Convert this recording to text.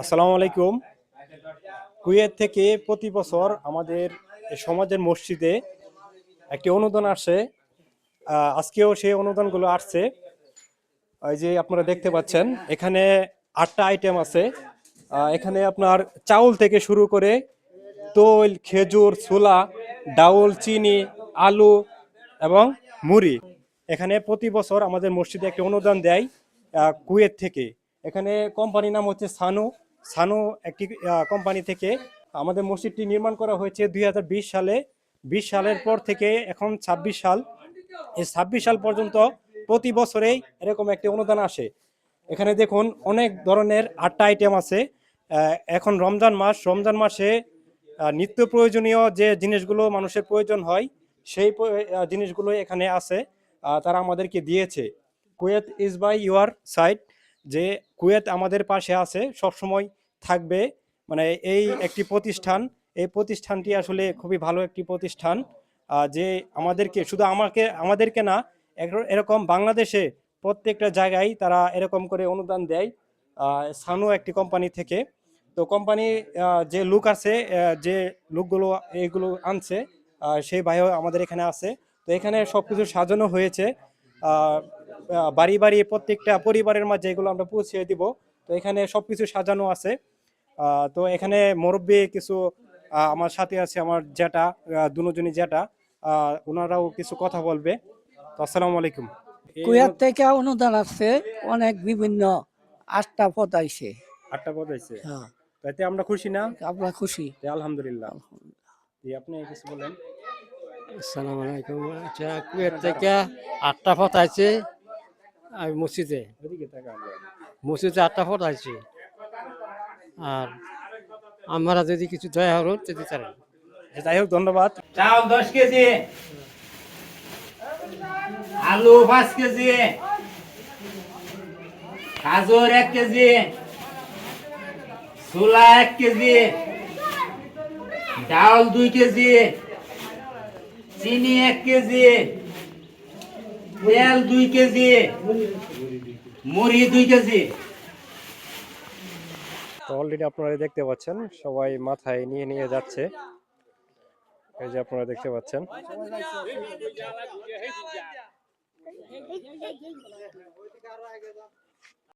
আসসালামু আলাইকুম। কুয়েত থেকে প্রতি বছর আমাদের সমাজের মসজিদে একটি অনুদান আসে। আজকেও সেই অনুদানগুলো আসছে। এই যে আপনারা দেখতে পাচ্ছেন এখানে 8টা আইটেম আছে। এখানে আপনার চাউল থেকে শুরু করে তৈল, খেজুর, ছোলা, ডাউল, চিনি, আলু এবং মুড়ি। এখানে প্রতি বছর আমাদের মসজিদে একটি অনুদান দেয় কুয়েত থেকে। এখানে কোম্পানির নাম হচ্ছে সানু। সানু একটি কোম্পানি থেকে আমাদের মসজিদটি নির্মাণ করা হয়েছে 2020 সালে। 20 সালের পর থেকে এখন 26 সাল। এই 26 সাল পর্যন্ত প্রতি বছরেই এরকম একটি অনুদান আসে। এখানে দেখুন অনেক ধরনের 8টা আইটেম আছে। এখন রমজান মাসে নিত্য প্রয়োজনীয় যে জিনিসগুলো মানুষের প্রয়োজন হয় সেই জিনিসগুলো এখানে আছে। তারা আমাদেরকে দিয়েছে। Kuwait is by your side, যে কুয়েত আমাদের পাশে আছে, সবসময় থাকবে। মানে এই একটি প্রতিষ্ঠান, এই প্রতিষ্ঠানটি আসলে খুবই ভালো একটি প্রতিষ্ঠান। যে শুধু আমাদেরকে না, এরকম বাংলাদেশে প্রত্যেকটা জায়গায় তারা এরকম করে অনুদান দেয় সানু একটি কোম্পানি থেকে। তো কোম্পানি যে লোক আছে, যে লোকগুলো এইগুলো আনছে, সেই ভাইও আমাদের এখানে আছে। তো এখানে সবকিছু সাজানো হয়েছে বাড়ি বাড়ি প্রত্যেকটা পরিবারের মাঝে এগুলো আমরা পৌঁছে দিব। তো এখানে সবকিছু সাজানো আছে। তো এখানে মুরব্বী কিছু আমার সাথে আছে, আমার জ্যাঠা, দুজনই জ্যাঠা, ওনারাও কিছু কথা বলবে। তো আসসালামু আলাইকুম। কুয়েত থেকে অনুদান আসছে অনেক বিভিন্ন 8টা পদ আইছে। 8টা পদ হয়েছে, হ্যাঁ, তাতে আমরা খুশি না? আমরা খুশি। আলহামদুলিল্লাহ। আপনি কিছু বলেন। আসসালামু আলাইকুম। আচ্ছা, কুয়েত থেকে 8টা পথ আছে। আর মসজিদে ওদিকে তাকান। মসজিদে 8টা পথ আছে। আর আমরা যদি কিছু দয়া হলো যদি তারা যাই হোক, ধন্যবাদ। চাউল 10 কেজি, আলু 5 কেজি, গাজর 1 কেজি, ছোলা 1 কেজি, ডাউল 2 কেজি, চিনি 1 কেজি, তেল 2 কেজি, মুড়ি 2 কেজি। তো অলরেডি আপনারা দেখতে পাচ্ছেন সবাই মাথায় নিয়ে নিয়ে যাচ্ছে। এই যে আপনারা দেখতে পাচ্ছেন।